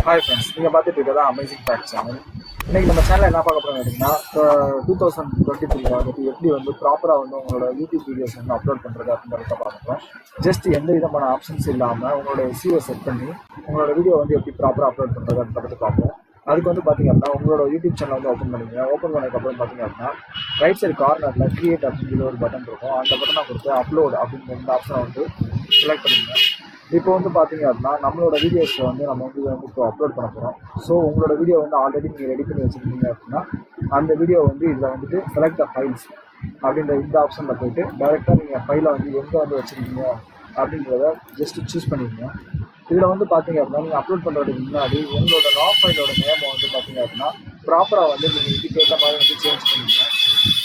Hi friends, நீங்கள் பார்த்துட்டு இருக்கிறதா அமேசிங் ஃபேக்ட் சேனல். இன்றைக்கி நம்ம சேனலில் என்ன பார்க்க போகிறோம் அப்படின்னா, 2023 வந்துட்டு எப்படி வந்து ப்ராப்பராக வந்து உங்களோட யூடியூப் வீடியோஸ் வந்து அப்லோட் பண்ணுறது அப்படின்றத பார்க்குறோம். ஜஸ்ட் எந்த விதமான ஆப்ஷன்ஸ் இல்லாமல் உங்களோட எஸ்இஓ செட் பண்ணி உங்களோட வீடியோ வந்து எப்படி ப்ராப்பராக அப்லோட் பண்ணுறது அப்படின்றத பார்ப்போம். அதுக்கு வந்து பார்த்தீங்க அப்படின்னா, உங்களோட யூடியூப் சேனல் வந்து ஓப்பன் பண்ணிங்க. ஓப்பன் பண்ணதுக்கப்புறம் பார்த்தீங்க அப்படின்னா, ரைட் சைடு கார்னரில் கிரியேட் அப்படிங்கிற ஒரு பட்டன் இருக்கும். அந்த பட்டனை கொடுத்து அப்லோட் அப்படிங்கிற இந்த ஆப்ஷனை வந்து செலக்ட் பண்ணிங்க. இப்போ வந்து பார்த்தீங்க அப்படின்னா, நம்மளோட வீடியோஸில் வந்து நம்ம வந்து இதை வந்து இப்போ அப்லோட் பண்ண போகிறோம். ஸோ உங்களோட வீடியோ வந்து ஆல்ரெடி நீங்கள் ரெடி பண்ணி வச்சுருக்கீங்க அப்படின்னா, அந்த வீடியோ வந்து இதில் வந்துட்டு செலக்ட் த ஃபைல்ஸ் அப்படின்ற இந்த ஆப்ஷனில் போய்ட்டு டைரெக்டாக நீங்கள் ஃபைலை வந்து எங்கே வந்து வச்சுருக்கீங்க அப்படின்றத ஜஸ்ட்டு சூஸ் பண்ணிக்கோங்க. இதில் வந்து பார்த்தீங்க அப்படின்னா, நீங்கள் அப்லோட் பண்ணுறதுக்கு முன்னாடி உங்களோட ரா ஃபைலோட நேமை வந்து பார்த்தீங்க அப்படின்னா ப்ராப்பராக வந்து நீங்கள் இதுக்கேற்ற மாதிரி வந்து சேஞ்ச் பண்ணிக்கோங்க.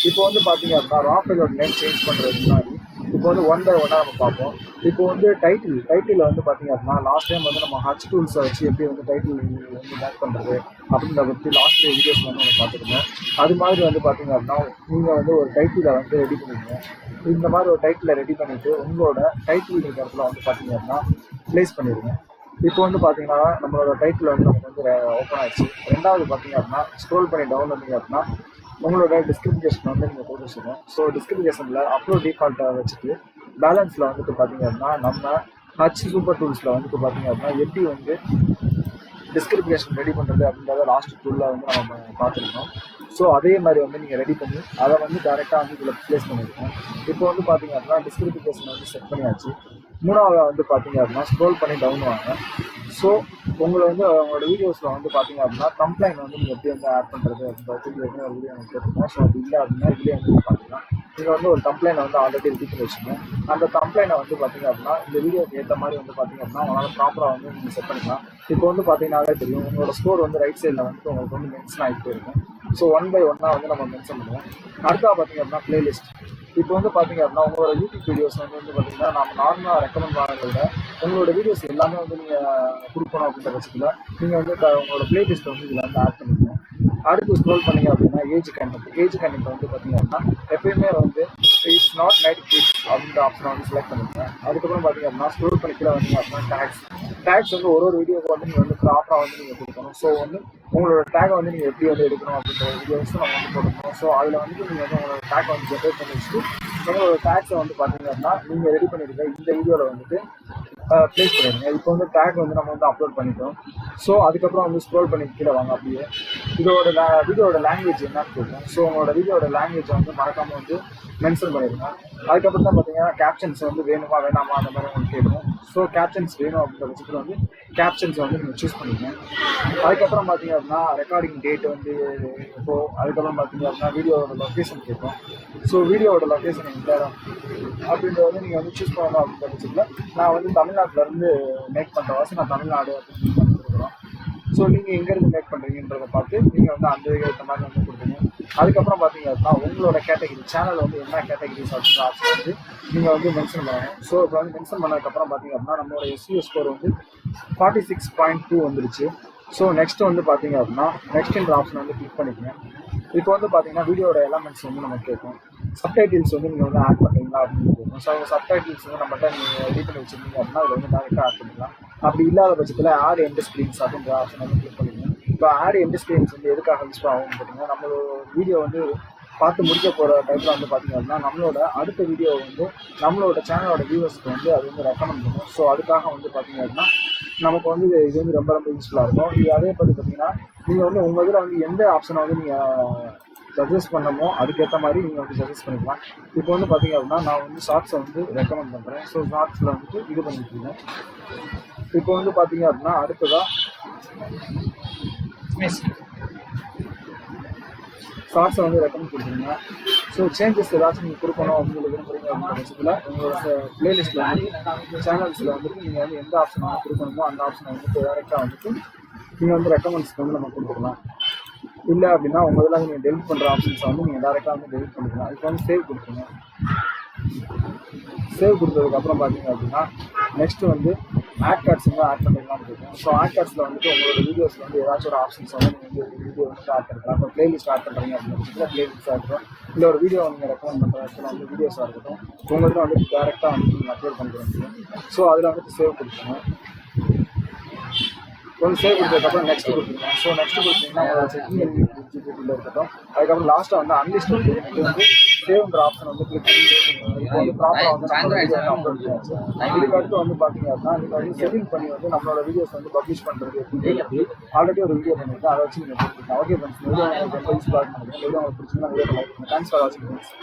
இப்போ வந்து பார்த்தீங்க அப்படின்னா, ரா ஃபைலோட நேம் சேஞ்ச் பண்ணுறதுக்கு முன்னாடி இப்போ வந்து ஒன் பை ஒன்னாக நம்ம பார்ப்போம். இப்போ வந்து டைட்டில் வந்து பார்த்தீங்க அப்படின்னா, லாஸ்ட் டைம் வந்து நம்ம ஹச் டூல்ஸை வச்சு எப்படி வந்து டைட்டில் வந்து மேக் பண்ணுறது அப்படின்றத பற்றி லாஸ்ட் வீடியோஸ் வந்து நம்ம பார்த்துருக்கோம். அது மாதிரி வந்து பார்த்தீங்க அப்படின்னா, நீங்கள் வந்து ஒரு டைட்டிலை வந்து ரெடி பண்ணிக்கணும். இந்த மாதிரி ஒரு டைட்டிலை ரெடி பண்ணிவிட்டு உங்களோட டைட்டில் இடத்துல வந்து பார்த்தீங்க அப்படின்னா ப்ளேஸ் பண்ணிடுங்க. இப்போ வந்து பார்த்தீங்கன்னா, நம்மளோட டைட்டில் வந்து நமக்கு வந்து ஓப்பன் ஆயிடுச்சு. ரெண்டாவது பார்த்தீங்க அப்படின்னா, ஸ்க்ரோல் பண்ணி டவுன் பண்ணிங்க அப்படின்னா உங்களோட டிஸ்கிரிப்ஷன் வந்து நீங்கள் போட்டு வச்சுக்கணும். ஸோ டிஸ்கிரிப்ஷனில் அப்லோட் டிஃபால்ட்டை வச்சுட்டு பேலன்ஸில் வந்துட்டு பார்த்தீங்க அப்படின்னா, நம்ம ஹச் சூப்பர் டூல்ஸில் வந்துட்டு பார்த்தீங்க அப்படின்னா எப்படி வந்து டிஸ்கிரிப்ஷன் ரெடி பண்ணுறது அப்படின்றத லாஸ்ட் டூலில் வந்து நம்ம பார்த்துருக்கோம். ஸோ அதே மாதிரி வந்து நீங்கள் ரெடி பண்ணி அதை வந்து டேரெக்டாக வந்து இதில் ப்ளேஸ் பண்ணியிருக்கோம். இப்போ வந்து பார்த்தீங்க அப்படின்னா டிஸ்கிரிப்ஷன் வந்து செட் பண்ணியாச்சு. மூணாவது வந்து பார்த்தீங்க அப்படின்னா ஸ்க்ரோல் பண்ணி டவுன் வாங்க. ஸோ உங்களை வந்து உங்களோட வீடியோஸில் வந்து பார்த்தீங்க அப்படின்னா கம்ப்ளைண்ட் வந்து நீங்கள் எப்படி வந்து ஆட் பண்ணுறது அப்படின்றது ஒரு வீடியோ எனக்கு கேட்டுருக்கோம். ஸோ அது இல்லை அப்படின்னா இதுலேயே வந்து பார்த்தீங்கன்னா நீங்கள் வந்து ஒரு கம்ப்ளைண்ட்டை வந்து ஆல்ரெடி ரெடி பண்ணி வச்சுக்கோங்க. அந்த கம்ப்ளைண்ட்டை வந்து பார்த்தீங்க அப்படின்னா இந்த வீடியோக்கு ஏற்ற மாதிரி வந்து பார்த்தீங்க அப்படின்னா உங்களால் ப்ராப்பராக வந்து நீங்கள் செட் பண்ணிக்கலாம். இப்போ வந்து பார்த்தீங்கன்னாலே தெரியும் உங்களோட ஸ்கோர் வந்து ரைட் சைடில் வந்து உங்களுக்கு வந்து மென்ஷன் ஆகிட்டே இருக்கும். ஸோ ஒன் பை ஒன்னாக வந்து நம்ம மென்ஷன் பண்ணுவோம். அடுத்தா பார்த்தீங்க அப்படின்னா பிளேலிஸ்ட். இப்போ வந்து பார்த்தீங்க அப்படின்னா உங்களோட யூடியூப் வீடியோஸ் வந்து பார்த்தீங்கன்னா நம்ம நார்மலாக ரெக்கமெண்ட் பண்ணுறத விட உங்களோட வீடியோஸ் எல்லாமே வந்து நீங்கள் கொடுக்கணும் அப்படின்ற பட்சத்தில் நீங்கள் வந்து உங்களோட பிளேலிஸ்ட்டை வந்து இதில் வந்து ஆட் பண்ணிக்கணும். அடுத்து ஸ்க்ரோல் பண்ணிங்க அப்படின்னா ஏஜ் கண்டென்ட் வந்து பார்த்தீங்க அப்படின்னா எப்பயுமே வந்து இட்ஸ் நாட் நைட் கிட்ஸ் அப்படின்ற ஆப்ஷனை வந்து செலக்ட் பண்ணிக்கோங்க. அதுக்கப்புறம் பார்த்தீங்க அப்படின்னா ஸ்க்ரோல் பண்ணிக்கல வந்தீங்க அப்படின்னா டேக்ஸ் வந்து ஒரு வீடியோக்கு வந்து நீங்கள் வந்து ப்ராப்பராக வந்து நீங்கள் கொடுக்கணும். ஸோ வந்து உங்களோட டேகை வந்து நீங்கள் எப்படி வந்து எடுக்கணும் அப்படின்ற வீடியோஸ் நம்ம வந்து கொடுக்கணும். ஸோ அதில் வந்துட்டு நீங்கள் வந்து உங்களோட டேக்கை வந்து ஜென்ரேட் பண்ணி வச்சுட்டு உங்களோட டேக்ஸை வந்து பார்த்தீங்க அப்படின்னா நீங்கள் ரெடி பண்ணியிருக்க இந்த வீடியோவில் வந்துட்டு ப்ளேஸ் பண்ணிடுங்க. இப்போ வந்து டேக் வந்து நம்ம வந்து அப்லோட் பண்ணிட்டோம். ஸோ அதுக்கப்புறம் வந்து ஸ்க்ரோல் பண்ணி கீழே வாங்க. அப்படியே வீடியோட லாங்குவேஜ் என்னன்னு கேட்கும். ஸோ உங்களோட வீடியோட லாங்குவேஜை வந்து மறக்காமல் வந்து மென்ஷன் பண்ணிடுங்க. அதுக்கப்புறம் தான் பார்த்தீங்கன்னா கேப்ஷன்ஸ் வந்து வேணுமா வேணாமா அந்த மாதிரி உங்களுக்கு கேட்கும். ஸோ கேப்ஷன்ஸ் வேணும் அப்படின்ற பட்சத்தில் வந்து கேப்ஷன்ஸ் வந்து நீங்கள் சூஸ் பண்ணிக்கணும். அதுக்கப்புறம் பார்த்தீங்க அப்படின்னா ரெக்கார்டிங் டேட் வந்து இப்போது அதுக்கப்புறம் பார்த்தீங்க அப்படின்னா வீடியோவோட லொக்கேஷன் கேட்கும். ஸோ வீடியோவோட லொக்கேஷன் எங்கே அப்படின்றத வந்து நீங்கள் வந்து சூஸ் பண்ணணும் அப்படின்ற பட்சத்தில் நான் வந்து தமிழ்நாட்டிலேருந்து மேக் பண்ணுற வாசி நான் தமிழ்நாடு அப்படின்னு கொடுக்குறோம். ஸோ நீங்கள் எங்கேருந்து மேக் பண்ணுறீங்கன்றதை பார்த்து நீங்கள் வந்து அந்த ஏற்ற மாதிரி வந்து கொடுக்கணும். அதுக்கப்புறம் பார்த்தீங்க அப்படின்னா உங்களோட கேட்டகரி சேனல் வந்து என்ன கேட்டகரிஸ் அப்படின்ற ஆப்ஷன் வந்து நீங்கள் வந்து மென்ஷன் பண்ணணும். ஸோ இப்போ வந்து மென்ஷன் பண்ணதுக்கப்புறம் பார்த்தீங்க அப்படின்னா நம்மளோட எஸ்இஓ ஸ்கோர் வந்து 46.2 வந்துருச்சு. ஸோ நெக்ஸ்ட் வந்து பார்த்தீங்க அப்படின்னா நெக்ஸ்ட்ன்ற ஆப்ஷன் வந்து கிளிக் பண்ணிக்கோங்க. இப்போ வந்து பார்த்தீங்கன்னா வீடியோட எலமெண்ட்ஸ் வந்து நமக்கு கேட்கும். சப்டைட்டில்ஸ் வந்து நீங்கள் வந்து ஆட் பண்ணுறீங்களா அப்படின்னு கேட்கும். ஸோ சப்டைட்டில்ஸ் வந்து நம்மகிட்ட நீங்கள் ரெடி பண்ணி வச்சுருந்தீங்க அப்படின்னா அதில் வந்து டேரெக்டாக ஆட் பண்ணிக்கலாம். அப்படி இல்லாத பட்சத்தில் ஆட் எண்ட் ஸ்க்ரீன்ஸ் அப்படின்ற ஆப்ஷன் வந்து கிளிக் பண்ணிக்கணும். இப்போ ஆட் எண்ட் ஸ்க்ரீன்ஸ் வந்து எதுக்காக யூஸ் ஆகும்னு பார்த்தீங்கன்னா நம்மளோட வீடியோ வந்து பார்த்து முடிக்க போகிற டைப்பில் வந்து பார்த்தீங்க அப்படின்னா நம்மளோட அடுத்த வீடியோ வந்து நம்மளோட சேனலோட வியூவர்ஸ்க்கு வந்து அது வந்து ரெக்கமெண்ட் பண்ணும். ஸோ அதுக்காக வந்து பார்த்தீங்க அப்படின்னா நமக்கு வந்து இது வந்து ரொம்ப யூஸ்ஃபுல்லாக இருக்கும். இது அதே பற்றி பார்த்தீங்கன்னா நீங்கள் வந்து உங்கள் இதில் வந்து எந்த ஆப்ஷனை வந்து நீங்கள் சஜஸ்ட் பண்ணமோ அதுக்கேற்ற மாதிரி நீங்கள் வந்து சஜஸ்ட் பண்ணிக்கலாம். இப்போ வந்து பார்த்தீங்க அப்படின்னா நான் வந்து ஷார்ட்ஸை வந்து ரெக்கமெண்ட் பண்ணுறேன். ஸோ ஷார்ட்ஸில் வந்துட்டு இது பண்ணிட்டுருக்கேன். இப்போ வந்து பார்த்தீங்க அப்படின்னா அடுத்ததாக ஷார்ட்ஸை வந்து ரெக்கமெண்ட் கொடுத்துருங்க. ஸோ சேஞ்சஸ் ஏதாச்சும் நீங்கள் கொடுக்கணும் அப்படின்னு விரும்புகிறீங்க அப்படின்ற பட்சத்தில் உங்களோட பிளேலிஸ்ட்டில் வந்து சேனல்ஸில் வந்துட்டு நீங்கள் வந்து எந்த ஆப்ஷன் வந்து கொடுக்கணுமோ அந்த ஆப்ஷனை வந்துட்டு டேரெக்டாக வந்துட்டு நீங்கள் வந்து ரெக்கமெண்ட்ஸ்க்கு வந்து நம்ம கொடுத்துக்கலாம். இல்லை அப்படின்னா உங்கள் இதில் நீங்கள் டெலிட் பண்ணுற ஆப்ஷன்ஸை வந்து நீங்கள் டேரெக்டாக வந்து டெலிட் பண்ணிக்கலாம். இப்போ வந்து சேவ் கொடுத்துருங்க. சேவ் கொடுத்ததுக்கப்புறம் பார்த்தீங்க அப்படின்னா நெக்ஸ்ட்டு வந்து ஆட் கார்ட்ஸ் வந்து ஆட் பண்ணிக்கலாம்னு இருக்கும். ஸோ ஆட் கார்ட்ஸில் வந்துட்டு உங்களோட வீடியோஸில் வந்து ஏதாச்சும் ஒரு ஆப்ஷன்ஸ் வந்து நீங்கள் வந்து வீடியோ வந்து ஆட் பண்ணிக்கலாம். இப்போ பிளேலிஸ்ட் ஆட் பண்ணுறீங்க அப்படின்னா பிளேலிஸ்ட்டாக இருக்கட்டும், இல்லை ஒரு வீடியோ நீங்கள் ரெக்கமெண்ட் பண்ணுற இடத்துல வந்து வீடியோஸாக இருக்கட்டும் உங்களுக்கு வந்து டேரெக்டாக வந்து நீங்கள் அப்லோட் பண்ணிக்க முடியும். ஸோ அதில் வந்துட்டு சேவ் கொடுத்துருங்க. கொஞ்சம் சேவ் கொடுத்ததுக்கப்புறம் நெக்ஸ்ட் கொடுத்துருக்கோம். ஸோ நெக்ஸ்ட் கொடுத்தீங்கன்னா உங்களோட செட்டிங் எலிஜிபிலிட்டியில் இருக்கட்டும். அதுக்கப்புறம் லாஸ்ட்டாக வந்து அன்லிஸ்டட் இது வந்து சேவ்ன்ற ஆப்ஷன் வந்து கிளிக் பண்ணி இப்போ வந்து ப்ராப்பராக வந்து நம்ம வீடியோ அப்லோட் பண்ணியாச்சு. இதுக்கு அடுத்து வந்து பார்த்தீங்க அப்படின்னா நீங்கள் வந்து செட்டிங் பண்ணி வந்து நம்மளோட வீடியோஸ் வந்து பப்ளிஷ் பண்ணுறது எப்படி ஆல்ரெடி ஒரு வீடியோ பண்ணியிருக்கேன், அதை வச்சு நீங்கள் போட்டுருக்கேன். ஓகே ஃப்ரெண்ட்ஸ், வீடியோ உங்களுக்கு ரொம்ப யூஸ்ஃபுல்லாக இருக்கும். வீடியோ உங்களுக்கு பிடிச்சிங்கன்னா வீடியோ லைக் பண்ணுங்கள். தேங்க்ஸ் ஃபார் வாட்சிங் ஃப்ரெண்ட்ஸ்.